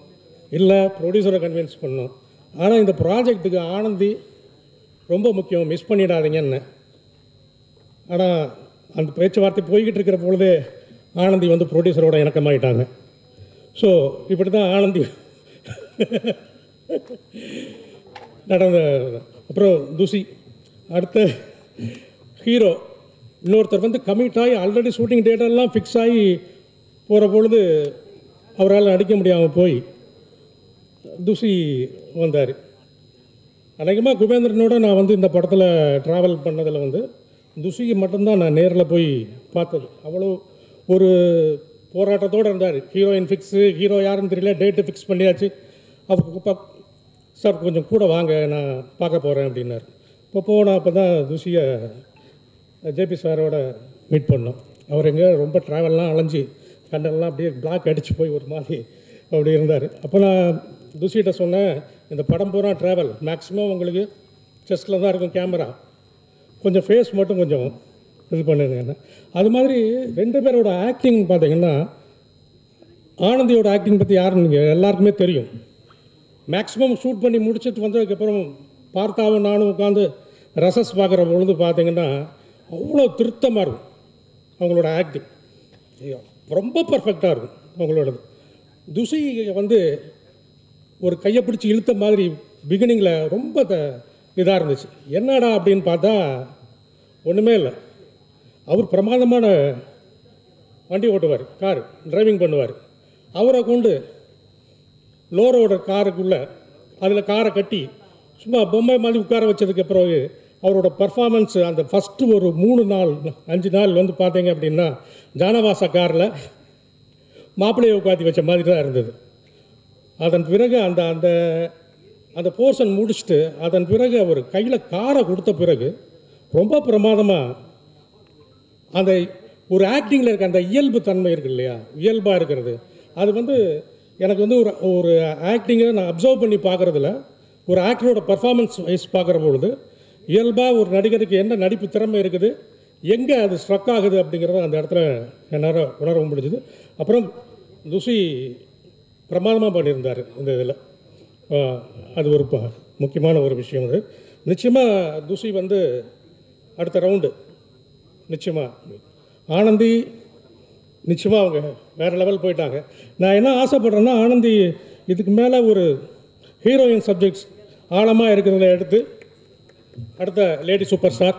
இல்லை ப்ரொடியூசரை கன்வின்ஸ் பண்ணணும். ஆனால் இந்த ப்ராஜெக்ட்டுக்கு ஆனந்தி ரொம்ப முக்கியம், மிஸ் பண்ணிடாதீங்கன்னு. ஆனால் அந்த பேச்சுவார்த்தை போய்கிட்டு இருக்கிற பொழுதே ஆனந்தி வந்து ப்ரொடியூசரோட இணக்கமாயிட்டாங்க. ஸோ இப்படி தான் ஆனந்தி நடந்த. அப்புறம் துஷி அடுத்த ஹீரோ இன்னொருத்தர் வந்து கமிட் ஆகி ஆல்ரெடி ஷூட்டிங் டேட்டெல்லாம் ஃபிக்ஸ் ஆகி போகிற பொழுது அவரால் நடிக்க முடியாமல் போய் துஷி வந்தார். அநேகமாக குபேந்திரனோட நான் வந்து இந்த படத்தில் ட்ராவல் பண்ணதில் வந்து துஷிக்கு மட்டும்தான் நான் நேரில் போய் பார்த்தது. அவ்வளோ ஒரு போராட்டத்தோடு இருந்தார். ஹீரோயின் ஃபிக்ஸு, ஹீரோ யாருன்னு தெரியல, டேட்டு ஃபிக்ஸ் பண்ணியாச்சு. அவருக்கு சார் கொஞ்சம் கூட வாங்க, நான் பார்க்க போகிறேன் அப்படின்னார். இப்போ போனால் அப்போ தான் துஷியை ஜேபி சாரோட மீட் பண்ணோம். அவர் எங்கே ரொம்ப ட்ராவல்லாம் அலைஞ்சி கண்ணெல்லாம் அப்படியே பிளாக் அடித்து போய் ஒரு மாதிரி அப்படி இருந்தார். அப்போ நான் துஷிகிட்ட சொன்னேன், இந்த படம் பூரா ட்ராவல், மேக்ஸிமம் உங்களுக்கு செஸ்ட்டில் தான் இருக்கும் கேமரா, கொஞ்சம் ஃபேஸ் மட்டும் கொஞ்சம் இது பண்ணுங்க. அது மாதிரி 2 பேரோட ஆக்டிங் பார்த்தீங்கன்னா, ஆனந்தியோட ஆக்டிங் பற்றி யாருன்னு நீங்கள் எல்லாருக்குமே தெரியும். மேக்ஸிமம் ஷூட் பண்ணி முடிச்சுட்டு வந்ததுக்கப்புறம் பார்த்தாவும் நானும் உட்காந்து ரசஸ் பார்க்குற பொழுது பார்த்தீங்கன்னா அவ்வளோ திருத்தமாக இருக்கும் அவங்களோட ஆக்டிங். ரொம்ப பர்ஃபெக்டாக இருக்கும் அவங்களோடது. துஷி வந்து ஒரு கையை பிடிச்சி இழுத்த மாதிரி பிகினிங்கில் ரொம்ப இதாக இருந்துச்சு. என்னடா அப்படின்னு பார்த்தா ஒன்றுமே இல்லை. அவர் பிரமாதமான வண்டி ஓட்டுவார், கார் டிரைவிங் பண்ணுவார். அவரை கொண்டு லோரோட காருக்குள்ளே அதில் காரை கட்டி சும்மா பொம்மை மாதிரி உட்கார வச்சதுக்கப்புறம் அவரோட பர்ஃபார்மன்ஸு அந்த ஃபஸ்ட்டு ஒரு 3 நாள் 5 நாள் வந்து பார்த்தீங்க அப்படின்னா ஜானவாசா காரில் மாப்பிள்ளையை உட்காத்தி வச்ச மாதிரி தான் இருந்தது. அதன் பிறகு அந்த அந்த அந்த போர்ஷன் முடிச்சுட்டு அதன் பிறகு அவர் கையில் காரை கொடுத்த பிறகு ரொம்ப பிரமாதமாக அந்த ஒரு ஆக்டிங்கில் இருக்க அந்த இயல்பு தன்மை இருக்குது இல்லையா, இயல்பாக இருக்கிறது, அது வந்து எனக்கு வந்து ஒரு ஆக்டிங்கை நான் அப்சர்வ் பண்ணி பார்க்குறதுல ஒரு ஆக்டரோட பர்ஃபார்மன்ஸ் வைஸ் பார்க்குற பொழுது இயல்பாக ஒரு நடிகருக்கு என்ன நடிப்பு திறமை இருக்குது, எங்கே அது ஸ்ட்ரக் ஆகுது அப்படிங்கிறத அந்த இடத்துல என்னால் உணர முடிஞ்சுது. அப்புறம் துஷி பிரமாதமாக பண்ணியிருந்தார் இந்த இதில். அது ஒரு முக்கியமான ஒரு விஷயம். அது நிச்சயமாக துஷி வந்து அடுத்த ரவுண்டு நிச்சயமாக ஆனந்தி நிச்சயமாக அவங்க வேறு லெவல் போயிட்டாங்க. நான் என்ன ஆசைப்படுறேன்னா, ஆனந்தி இதுக்கு மேலே ஒரு ஹீரோயின் சப்ஜெக்ட்ஸ் ஆழமாக இருக்கிறத எடுத்து அடுத்த லேடி சூப்பர் ஸ்டார்.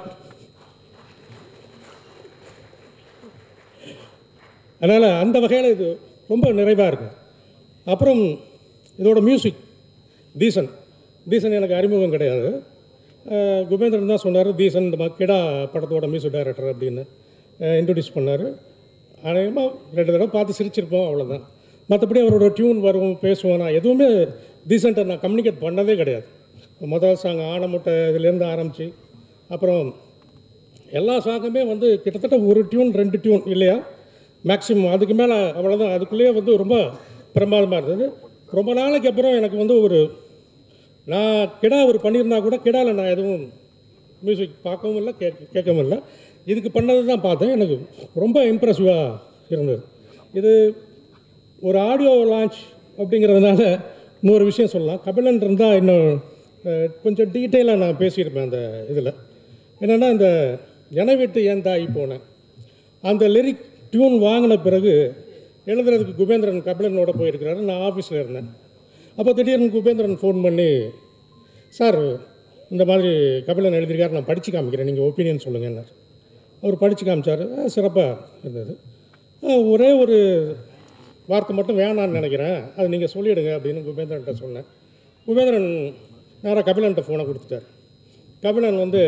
அதனால் அந்த வகையில் இது ரொம்ப நிறைவாக இருக்குது. அப்புறம் இதோட மியூசிக் தீசன் எனக்கு அறிமுகம் கிடையாது. குபேந்திரன் தான் சொன்னார், தீசன் இந்த கிடா படத்தோட மியூசிக் டைரக்டர் அப்படின்னு இன்ட்ரடியூஸ் பண்ணார். அநேகமாக 2 தடவை பார்த்து சிரிச்சிருப்போம், அவ்வளோதான். மற்றபடி அவரோட டியூன் வரும், பேசுவோம். நான் எதுவுமே டீசென்ட்டை நான் கம்யூனிகேட் பண்ணதே கிடையாது. முதல் சாங் ஆனமுட்டை இதுலேருந்து ஆரம்பித்து அப்புறம் எல்லா சாங்குமே வந்து கிட்டத்தட்ட 1 டியூன் 2 டியூன் இல்லையா மேக்ஸிமம், அதுக்கு மேலே அவ்வளோதான். அதுக்குள்ளேயே வந்து ரொம்ப பிரமாதமாக இருந்தது. ரொம்ப நாளைக்கு அப்புறம் எனக்கு வந்து நான் கிடா ஒரு பண்ணியிருந்தா கூட கிடாவில் நான் எதுவும் மியூசிக் பார்க்கவும் இல்லை, கேட்கவும் இல்லை. இதுக்கு பண்ணது தான் பார்த்தேன். எனக்கு ரொம்ப இம்ப்ரெசிவாக இருந்தது. இது ஒரு ஆடியோ லான்ச் அப்படிங்கிறதுனால இன்னொரு விஷயம் சொல்லலாம். கபிலன் இருந்தால் இன்னும் கொஞ்சம் டீட்டெயிலாக நான் பேசியிருப்பேன் அந்த இதில். என்னென்னா, இந்த என விட்டு ஏன் தாய் போனேன் அந்த லிரிக் டியூன் வாங்கின பிறகு எழுதுறதுக்கு குபேந்திரன் கபிலனோட போயிருக்கிறாரு. நான் ஆஃபீஸில் இருந்தேன். அப்போ திடீர்னு குபேந்திரன் ஃபோன் பண்ணி, சார் இந்த மாதிரி கபிலன் எழுதியிருக்காரு, நான் படித்து காமிக்கிறேன், நீங்கள் ஒப்பீனியன் சொல்லுங்கன்னார். அவர் படித்து காமிச்சார். சிறப்பாக இருந்தது. ஒரே ஒரு வார்த்தை மட்டும் வேணான்னு நினைக்கிறேன், அது நீங்கள் சொல்லிவிடுங்க அப்படின்னு குபேந்திரன்ட்ட சொன்னேன். குபேந்திரன் நேராக கபிலன்ட்ட ஃபோனை கொடுத்துட்டார். கபிலன் வந்து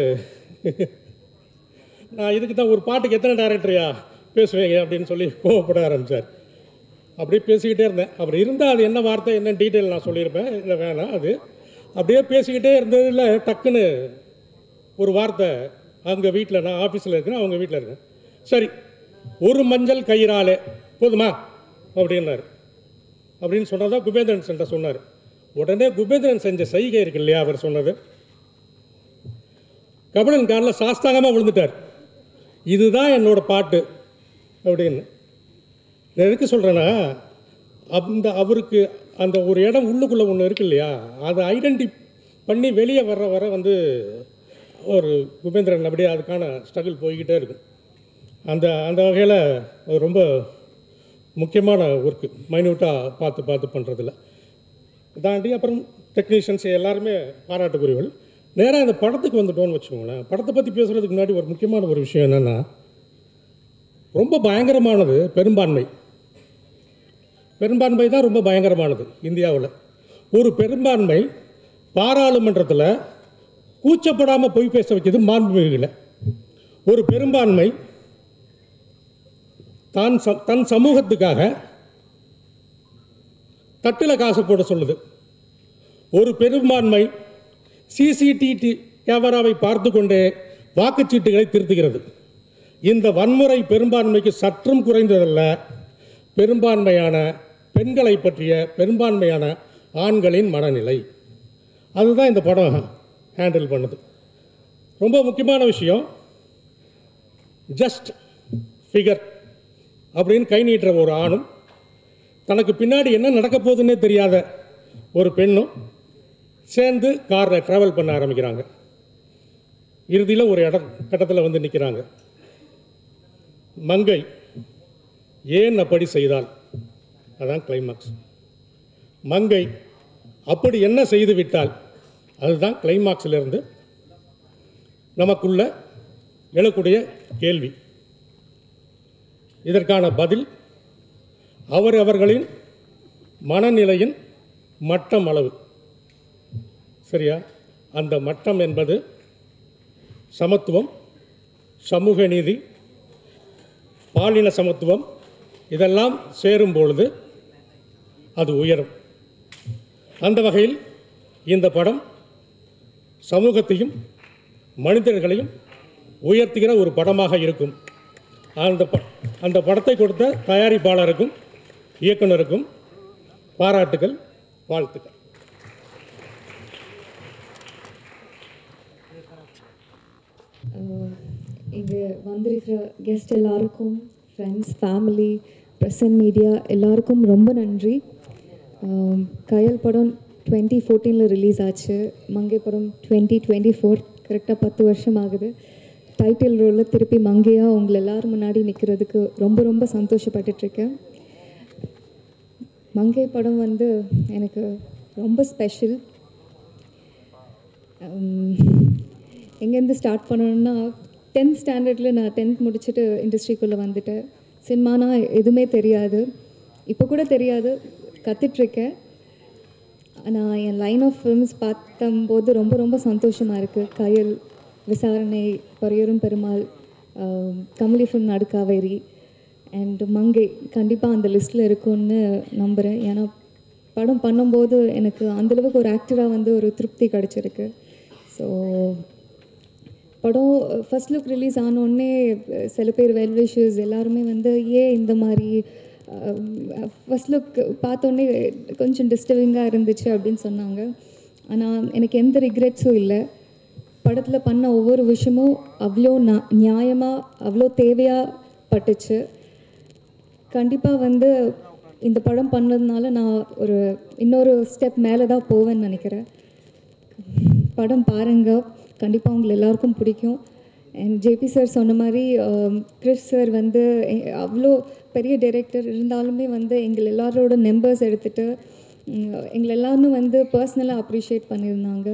நான் இதுக்கு தான் ஒரு பாட்டுக்கு எத்தனை டைரக்டரையா பேசுவேங்க அப்படின்னு சொல்லி கோவப்பட ஆரம்பித்தார். அப்படியே பேசிக்கிட்டே இருந்தேன். அவர் இருந்தால் அது என்ன வார்த்தை என்ன டீட்டெயில் நான் சொல்லியிருப்பேன், இல்லை வேணாம். அது அப்படியே பேசிக்கிட்டே இருந்ததில் டக்குன்னு ஒரு வார்த்தை, அவங்க வீட்டில், நான் ஆஃபீஸில் இருக்கிறேன், அவங்க வீட்டில் இருக்கேன், சரி ஒரு மஞ்சள் கயிறாலே போதுமா அப்படின்னாரு. அப்படின்னு சொன்னதான் குபேந்திரன் சென்ற சொன்னார். உடனே குபேந்திரன் செஞ்ச செய்கை இருக்கு இல்லையா, அவர் சொன்னது, கபிலன் காலில் சாஸ்தாங்கமாக விழுந்துட்டார். இதுதான் என்னோட பாட்டு அப்படின்னு. நான் எதுக்கு சொல்கிறேன்னா, அவருக்கு அந்த ஒரு இடம் உள்ளுக்குள்ளே ஒன்று இருக்கு இல்லையா, அதை ஐடென்டி பண்ணி வெளியே வர வந்து ஒரு குபேந்திரன் அப்படியே அதுக்கான ஸ்ட்ரகிள் போய்கிட்டே இருக்கும். அந்த வகையில் ரொம்ப முக்கியமான ஒர்க்கு, மைன்யூட்டாக பார்த்து பண்ணுறதில்ல தாண்டி. அப்புறம் டெக்னீஷியன்ஸ் எல்லாருமே பாராட்டுக்குரியவர்கள். நேராக இந்த படத்துக்கு வந்துட்டோன்னு வச்சுக்கோங்களேன். படத்தை பற்றி பேசுகிறதுக்கு முன்னாடி ஒரு முக்கியமான ஒரு விஷயம் என்னென்னா, ரொம்ப பயங்கரமானது பெரும்பான்மை தான் ரொம்ப பயங்கரமானது. இந்தியாவில் ஒரு பெரும்பான்மை பாராளுமன்றத்தில் கூச்சப்படாமல் பொய் பேச வைக்கிறது மாண்புமிகுகளை. ஒரு பெரும்பான்மை தன் சமூகத்துக்காக தட்டில் காசு போட சொல்லுது. ஒரு பெரும்பான்மை சிசிடிவி கேமராவை பார்த்து கொண்டே வாக்குச்சீட்டுகளை திருத்துகிறது. இந்த வன்முறை பெரும்பான்மைக்கு சற்றும் குறைந்ததல்ல. பெரும்பான்மையான பெண்களை பற்றிய பெரும்பான்மையான ஆண்களின் மனநிலை, அதுதான் இந்த படம் ஹேண்டில் பண்ணுது. ரொம்ப முக்கியமான விஷயம், ஜஸ்ட் ஃபிகர் அப்படின்னு கை நீட்டுற ஒரு ஆணும், தனக்கு பின்னாடி என்ன நடக்க போகுதுன்னே தெரியாத ஒரு பெண்ணும் சேர்ந்து காரில் ட்ராவல் பண்ண ஆரம்பிக்கிறாங்க. இறுதியில் ஒரு கட்டத்தில் வந்து நிற்கிறாங்க. மங்கை ஏன் அப்படி செய்தால், அதான் கிளைமாக்ஸ். மங்கை அப்படி என்ன செய்து விட்டால், அதுதான் கிளைமாக்ஸிலிருந்து நமக்குள்ள எழக்கூடிய கேள்வி. இதற்கான பதில் அவர்களின் மனநிலையின் மட்டம் அளவு. சரியா? அந்த மட்டம் என்பது சமத்துவம், சமூக நீதி, பாலின சமத்துவம், இதெல்லாம் சேரும் பொழுது அது உயரும். அந்த வகையில் இந்த படம் சமூகத்தையும் மனிதர்களையும் உயர்த்துகிற ஒரு படமாக இருக்கும். அந்த படத்தை கொடுத்த தயாரிப்பாளருக்கும் இயக்குனருக்கும் பாராட்டுகள், வாழ்த்துக்கள். இங்கே வந்திருக்கிற கெஸ்ட் எல்லாருக்கும், friends, family, press and media எல்லாருக்கும் ரொம்ப நன்றி. கயல் படம் 2014 ரிலீஸ் ஆச்சு. மங்கை படம் 2024, கரெக்டாக 10 வருஷம் ஆகுது. டைட்டில் ரோலில் திருப்பி மங்கையாக உங்களை எல்லோரும் முன்னாடி நிற்கிறதுக்கு ரொம்ப ரொம்ப சந்தோஷப்பட்டுட்ருக்கேன். மங்கை படம் வந்து எனக்கு ரொம்ப ஸ்பெஷல். எங்கேருந்து ஸ்டார்ட் பண்ணணுன்னா, 10th ஸ்டாண்டர்டில் நான் 10th முடிச்சுட்டு இண்டஸ்ட்ரிக்குள்ளே வந்துட்டேன். சினிமானா எதுவுமே தெரியாது, இப்போ கூட தெரியாது, கற்றுட்ருக்கேன். நான் என் லைன் ஆஃப் ஃபிலிம்ஸ் பார்த்தம்போது ரொம்ப ரொம்ப சந்தோஷமாக இருக்குது. கயல், விசாரணை, பரையூரும் பெருமாள், கமலி ஃபிலிம் நடுக்காவேரி அண்ட் மங்கை கண்டிப்பாக அந்த லிஸ்ட்டில் இருக்கும்னு நம்புகிறேன். ஏன்னா படம் பண்ணும்போது எனக்கு அந்தளவுக்கு ஒரு ஆக்டராக வந்து ஒரு திருப்தி கிடச்சிருக்கு. ஸோ படம் ஃபஸ்ட் லுக் ரிலீஸ் ஆனோடனே சில பேர் வெல் விஷஸ் எல்லாருமே வந்து ஏன் இந்த மாதிரி ஃபஸ்ட் லுக் பார்த்தோன்னே கொஞ்சம் டிஸ்டர்பிங்காக இருந்துச்சு அப்படின்னு சொன்னாங்க. ஆனால் எனக்கு எந்த ரிக்ரெட்ஸும் இல்லை. படத்தில் பண்ண ஒவ்வொரு விஷயமும் அவ்வளோ நியாயமாக, அவ்வளோ தேவையாக பட்டுச்சு. கண்டிப்பாக வந்து இந்த படம் பண்ணதுனால நான் இன்னொரு ஸ்டெப் மேலே தான் போவேன்னு நினைக்கிறேன். படம் பாருங்கள், கண்டிப்பாக உங்களை எல்லாருக்கும் பிடிக்கும். அண்ட் ஜேபி சார் சொன்ன மாதிரி கிறிஸ் சார் வந்து அவ்வளோ பெரிய டைரக்டர் இருந்தாலுமே வந்து எங்கள் எல்லாரோட நம்பர்ஸ் எடுத்துகிட்டு எங்களை எல்லாரும் வந்து பர்சனலாக அப்ரிஷியேட் பண்ணியிருந்தாங்க.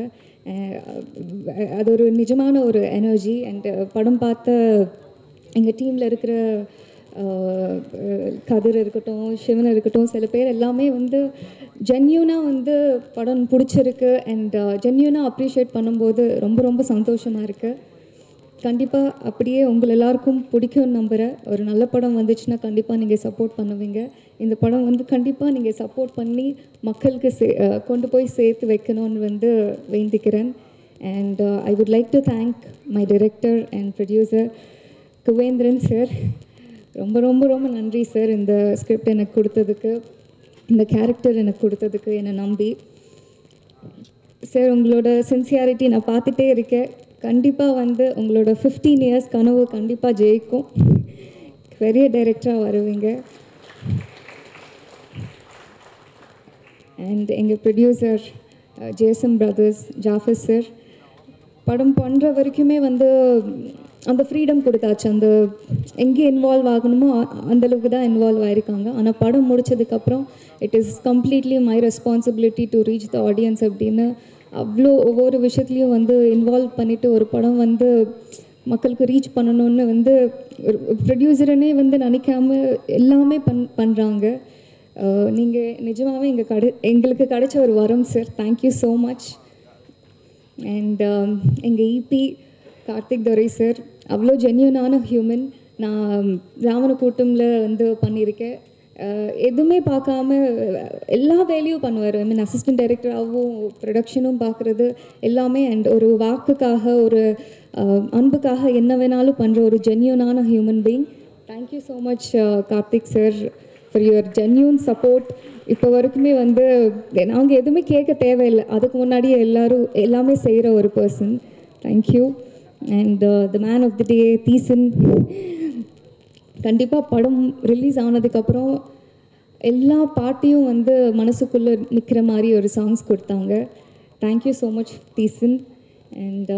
அது ஒரு நிஜமான ஒரு எனர்ஜி. அண்ட் படம் பார்த்த எங்கள் டீமில் இருக்கிற கதிர் இருக்கட்டும், சிவன் இருக்கட்டும், சில பேர் எல்லாமே வந்து ஜென்யூனாக வந்து படம் பிடிச்சிருக்கு அண்ட் ஜென்யூனாக அப்ரிஷியேட் பண்ணும்போது ரொம்ப ரொம்ப சந்தோஷமாக இருக்குது. கண்டிப்பாக அப்படியே உங்கள் எல்லாருக்கும் பிடிக்கும்னு நம்புகிறேன். ஒரு நல்ல படம் வந்துச்சுன்னா கண்டிப்பாக நீங்கள் சப்போர்ட் பண்ணுவீங்க. இந்த படம் வந்து கண்டிப்பாக நீங்கள் சப்போர்ட் பண்ணி மக்களுக்கு கொண்டு போய் சேர்த்து வைக்கணும்னு வந்து வேண்டிக்கிறேன். And I would like to thank my director and producer Kubendran sir. ரொம்ப ரொம்ப ரொம்ப நன்றி சார், இந்த ஸ்கிரிப்ட் எனக்கு கொடுத்ததுக்கு, இந்த கேரக்டர் எனக்கு கொடுத்ததுக்கு, என்னை நம்பி. சார் உங்களோட சின்சியாரிட்டி நான் பார்த்துட்டே இருக்கேன். கண்டிப்பாக வந்து உங்களோட 15 இயர்ஸ் கனவு கண்டிப்பாக ஜெயிக்கும். பெரிய டைரக்டராக வருவீங்க. அண்ட் எங்கள் producer Jason brothers, Jafar sir, படம் பண்ணுற வரைக்குமே வந்து அந்த ஃப்ரீடம் கொடுத்தாச்சு. அந்த எங்கே இன்வால்வ் ஆகணுமோ அந்தளவுக்கு தான் இன்வால்வ் ஆகிருக்காங்க. ஆனால் படம் முடித்ததுக்கப்புறம் it is completely my responsibility to reach the audience அப்படின்னு அவ்வளோ ஒவ்வொரு விஷயத்துலையும் வந்து இன்வால்வ் பண்ணிவிட்டு ஒரு படம் வந்து மக்களுக்கு ரீச் பண்ணணும்னு வந்து ஒரு ப்ரொடியூசரனே வந்து நினைக்காம எல்லாமே பண்ணுறாங்க. நீங்கள் நிஜமாகவே எங்களுக்கு கிடைச்ச ஒரு வரம் sir. Thank you so much. And எங்கள் இபி கார்த்திக் துரை சார் அவ்வளோ ஜென்யூனான ஹியூமன். நான் ராவண கூட்டமில் வந்து பண்ணியிருக்கேன். எதுவுமே பார்க்காம எல்லா வேலையும் பண்ணுவார். ஐ மீன் அசிஸ்டன்ட் டைரக்டராகவும் ப்ரொடக்ஷனும் பார்க்குறது எல்லாமே. அண்ட் ஒரு வாக்குக்காக ஒரு அன்புக்காக என்ன வேணாலும் பண்ணுற ஒரு ஜென்யூனான human being. Thank you so much Karthik sir for your genuine support. இப்போ வரைக்குமே வந்து நாங்கள் எதுவுமே கேட்க தேவையில்லை, அதுக்கு முன்னாடியே எல்லாமே செய்கிற ஒரு person. Thank you. And the man of the day Theesan. கண்டிப்பாக படம் ரிலீஸ் ஆனதுக்கப்புறம் எல்லா பாட்டையும் வந்து மனசுக்குள்ளே நிற்கிற மாதிரி ஒரு சாங்ஸ் கொடுத்தாங்க. தேங்க்யூ ஸோ மச் தீசன். அண்ட்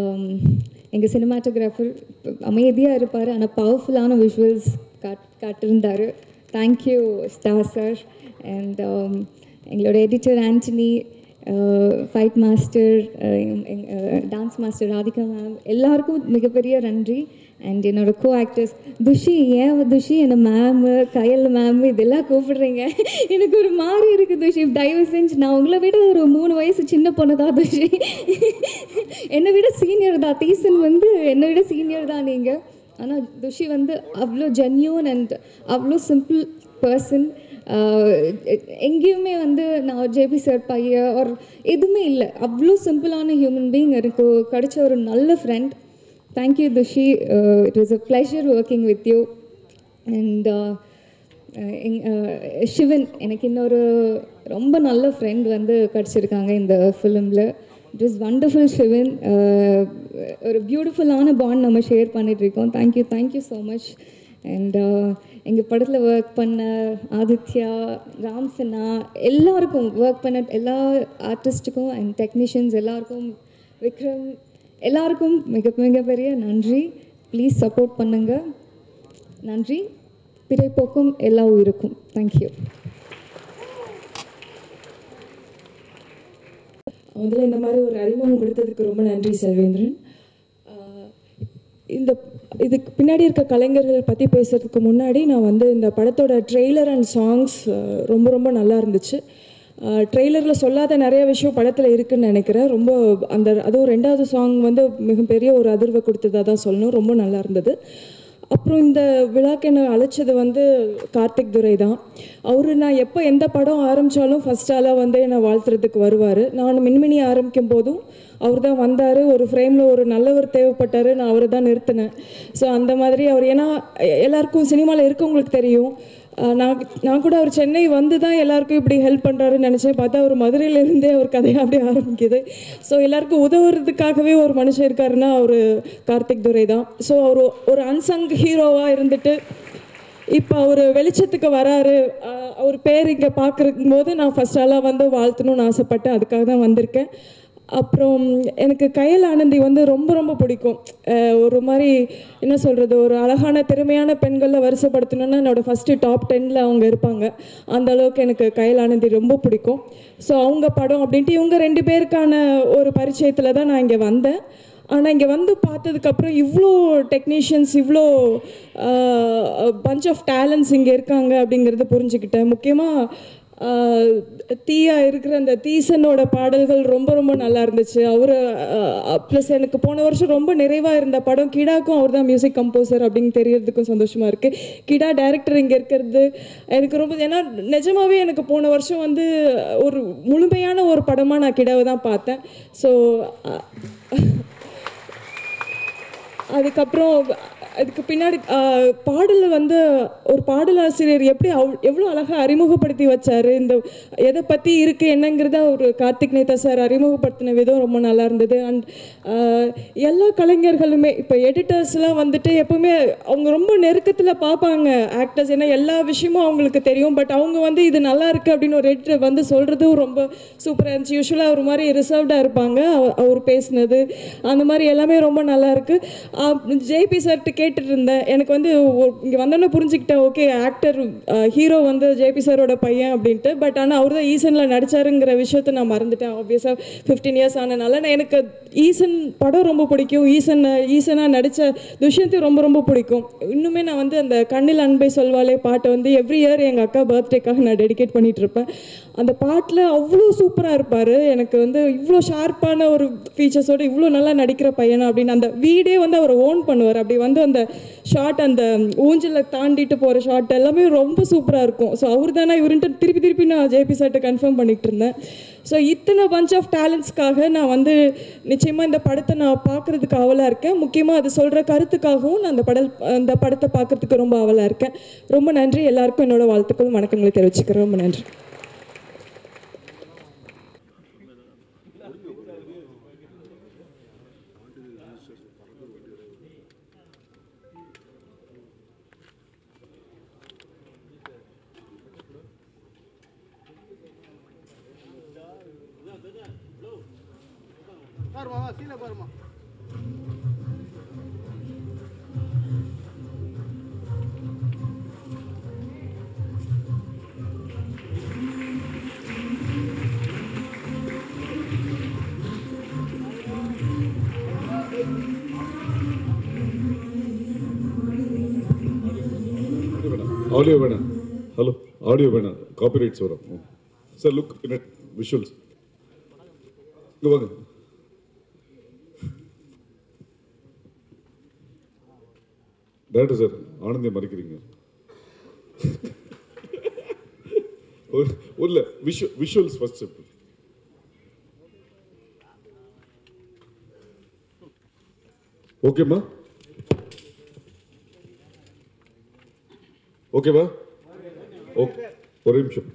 எங்கள் சினிமாட்டோகிராஃபர் அமைதியாக இருப்பார், ஆனால் பவர்ஃபுல்லான விஷுவல்ஸ் காட்டிருந்தார். Thank you star sir. அண்ட் எங்களோட editor Antony, fight master, dance master Radhika ma'am, எல்லாருக்கும் மிகப்பெரிய நன்றி. அண்ட் என்னோட கோ ஆக்டர்ஸ் துஷி. ஏன் துஷி என்னை மேமு கயல் மேமு இதெல்லாம் கூப்பிடுறீங்க? எனக்கு ஒரு மாதிரி இருக்குது துஷி, தயவு செஞ்சு. நான் உங்களை விட ஒரு 3 வயசு சின்ன பொண்ணு தான் துஷி, என்னை விட சீனியர் தான். தீசன் வந்து என்னை விட சீனியர் தான் நீங்கள். ஆனால் துஷி வந்து அவ்வளோ ஜென்யூன் அண்ட் அவ்வளோ சிம்பிள் பர்சன். எங்கேயுமே வந்து நான் ஜேபி சார் பையன் ஒரு எதுவுமே இல்லை, அவ்வளோ சிம்பிளான ஹியூமன் பீயிங். எனக்கு கிடைச்ச ஒரு நல்ல friend. Thank you Tushi. It was a pleasure working with you. And Sivan, எனக்கு இன்னொரு ரொம்ப நல்ல ஃப்ரெண்ட் வந்து கிடச்சிருக்காங்க இந்த ஃபிலிமில். It was wonderful Sivan. ஒரு பியூட்டிஃபுல்லான பாண்ட் நம்ம ஷேர் பண்ணிகிட்ருக்கோம். Thank you so much. அண்ட் எங்கள் படத்தில் ஒர்க் பண்ண ஆதித்யா, ராம் சின்னா, எல்லாருக்கும் ஒர்க் பண்ண எல்லா ஆர்டிஸ்ட்டுக்கும் அண்ட் டெக்னீஷியன்ஸ் எல்லாருக்கும், விக்ரம், எல்லாருக்கும் மிகப்பெரிய நன்றி. ப்ளீஸ் சப்போர்ட் பண்ணுங்கள். நன்றி. பிறைப்போக்கும் எல்லா உயிருக்கும். தேங்க்யூ. முதல்ல இந்த மாதிரி ஒரு அறிமுகம் கொடுத்ததுக்கு ரொம்ப நன்றி செல்வேந்திரன். இதுக்கு பின்னாடி இருக்க கலைஞர்கள் பற்றி பேசுகிறதுக்கு முன்னாடி நான் வந்து இந்த படத்தோட ட்ரெய்லர் அண்ட் சாங்ஸ் ரொம்ப நல்லா இருந்துச்சு. ட்ரெய்லரில் சொல்லாத நிறைய விஷயம் படத்தில் இருக்குதுன்னு நினைக்கிறேன். ரொம்ப அதுவும் 2வது சாங் வந்து மிகப்பெரிய ஒரு அதிர்வை கொடுத்ததாக தான் சொல்லணும். ரொம்ப நல்லா இருந்தது. அப்புறம் இந்த விழாக்கு என்னை அழைச்சது வந்து கார்த்திக் துரை தான். நான் எப்போ எந்த படம் ஆரம்பித்தாலும் ஃபஸ்ட் ஆளாக வந்து என்னை வாழ்த்துறதுக்கு வருவார். நான் மின்மினி ஆரம்பிக்கும் போதும் அவர் தான் வந்தார். ஒரு ஃப்ரேமில் ஒரு நல்லவர் தேவைப்பட்டார், நான் அவரை தான் நிறுத்தினேன். ஸோ அந்த மாதிரி அவர், ஏன்னா எல்லாருக்கும் சினிமாவில் இருக்கவங்களுக்கு தெரியும், நான் கூட அவர் சென்னை வந்து தான் எல்லாருக்கும் இப்படி ஹெல்ப் பண்ணுறாருன்னு நினச்சேன். பார்த்தா அவர் மதுரையிலேருந்தே அவர் கதையாக அப்படி ஆரம்பிக்குது. ஸோ எல்லாருக்கும் உதவுறதுக்காகவே ஒரு மனுஷன் இருக்காருன்னா அவர் கார்த்திக் துரை தான். ஸோ அவர் ஒரு அன்சங் ஹீரோவாக இருந்துட்டு இப்போ அவர் வெளிச்சத்துக்கு வராரு. அவர் பேர் இங்கே பார்க்குறக்கும் போது நான் ஃபஸ்ட் ஆளாக வந்து வாழ்த்தணும்னு ஆசைப்பட்டேன். அதுக்காக தான் வந்திருக்கேன். அப்புறம் எனக்கு கயல் ஆனந்தி வந்து ரொம்ப பிடிக்கும். ஒரு மாதிரி என்ன சொல்கிறது, ஒரு அழகான திறமையான பெண்களில் வரிசைப்படுத்தணுன்னா என்னோடய ஃபஸ்ட்டு டாப் 10ல் அவங்க இருப்பாங்க. அந்த அளவுக்கு எனக்கு கயல் ஆனந்தி ரொம்ப பிடிக்கும். ஸோ அவங்க படம் அப்படின்ட்டு இவங்க 2 பேருக்கான ஒரு பரிச்சயத்தில் தான் நான் இங்கே வந்தேன். ஆனால் இங்கே வந்து பார்த்ததுக்கப்புறம் இவ்வளோ டெக்னீஷியன்ஸ், இவ்வளோ பஞ்ச் ஆஃப் டேலண்ட்ஸ் இங்கே இருக்காங்க அப்படிங்கிறத புரிஞ்சுக்கிட்டேன். முக்கியமாக தீயா இருக்கிற அந்த தீசனோட பாடல்கள் ரொம்ப நல்லா இருந்துச்சு. அவர் ப்ளஸ் எனக்கு போன வருஷம் ரொம்ப நிறைவாக இருந்த படம் கிடாக்கும் அவர் தான் மியூசிக் கம்போசர் அப்படின்னு தெரியறதுக்கும் சந்தோஷமாக இருக்குது. கிடா டைரக்டர் இங்கே இருக்கிறது எனக்கு ரொம்ப, ஏன்னா நிஜமாகவே எனக்கு போன வருஷம் வந்து ஒரு முழுமையான ஒரு படமாக நான் கிடாவை தான் பார்த்தேன். ஸோ அதுக்கப்புறம் அதுக்கு பின்னாடி பாடலில் வந்து ஒரு பாடலாசிரியர் எப்படி எவ்வளோ அழகாக அறிமுகப்படுத்தி வச்சார். இந்த எதை பற்றி இருக்குது என்னங்கிறத ஒரு கார்த்திக் நேதா சார் அறிமுகப்படுத்தின விதம் ரொம்ப நல்லா இருந்தது. அண்ட் எல்லா கலைஞர்களுமே இப்போ எடிட்டர்ஸ்லாம் வந்துட்டு எப்போவுமே அவங்க ரொம்ப நெருக்கத்தில் பார்ப்பாங்க ஆக்டர்ஸ், ஏன்னா எல்லா விஷயமும் அவங்களுக்கு தெரியும். பட் அவங்க வந்து இது நல்லா இருக்குது அப்படின்னு ஒரு எடிட்டர் வந்து சொல்கிறதும் ரொம்ப சூப்பராக இருந்துச்சு. யூஸ்வலாக ஒரு மாதிரி ரிசர்வ்டாக இருப்பாங்க, அவர் பேசினது அந்த மாதிரி எல்லாமே ரொம்ப நல்லா இருக்குது. ஜேபி சார்ட்டு கேட்டுட்டு இருந்தேன். எனக்கு வந்து இங்கே வந்தோன்னே புரிஞ்சுக்கிட்டேன், ஓகே ஆக்டர் ஹீரோ வந்து ஜேபி சாரோட பையன் அப்படின்ட்டு. பட் ஆனால் அவர் தான் ஈசனில் நடித்தாருங்கிற விஷயத்தை நான் மறந்துட்டேன். ஆப்வியஸாக 15 இயர்ஸ் ஆனதுனால நான் எனக்கு ஈசன் படம் ரொம்ப பிடிக்கும். ஈசனாக நடித்த துஷ்யந்தையும் ரொம்ப ரொம்ப பிடிக்கும். இன்னுமே நான் வந்து அந்த கண்ணில் அன்பை சொல்வாளே பாட்டை வந்து எவ்ரி இயர் எங்கள் அக்கா பர்த்டேக்காக நான் டெடிகேட் பண்ணிகிட்டு இருப்பேன். அந்த பாட்டில் அவ்வளோ சூப்பராக இருப்பார். எனக்கு வந்து இவ்வளோ ஷார்ப்பான ஒரு ஃபீச்சர்ஸோடு இவ்வளோ நல்லா நடிக்கிற பையனா அப்படின்னு அந்த வீடே வந்து அவர் ஓன் பண்ணுவார். அப்படி வந்து அந்த ஷார்ட், அந்த ஊஞ்சலில் தாண்டிட்டு போகிற ஷார்ட் எல்லாமே ரொம்ப சூப்பராக இருக்கும். ஸோ அவர் தானே இவருன்ட்டு திருப்பி நான் ஜேபி சார்ட்ட கன்ஃபார்ம் பண்ணிகிட்டு இருந்தேன். ஸோ இத்தனை பஞ்ச் ஆஃப் டேலண்ட்ஸ்க்காக நான் வந்து நிச்சயமாக இந்த படத்தை நான் பார்க்குறதுக்கு ஆவலாக இருக்கேன். முக்கியமாக அது சொல்கிற கருத்துக்காகவும் நான் அந்த படத்தை பார்க்குறதுக்கு ரொம்ப ஆவலாக இருக்கேன். ரொம்ப நன்றி. எல்லாருக்கும் என்னோட வாழ்த்துக்கள் வணக்கங்களை தெரிவிச்சுக்கிறேன். ரொம்ப நன்றி. Audio வேணாம். ஹலோ, ஆடியோ வேணாம், காப்பிரைட்ஸ் வரும். Sir look in visuals. இங்கே வாங்க. டேரக்டர் சார், ஆனந்தியை மறைக்கிறீங்க. இல்லை, விஷுவல்ஸ் ஃபர்ஸ்ட் ஸ்டெப். ஓகேம்மா, ஓகேவா? ஓகே, ஒரே நிமிஷம்.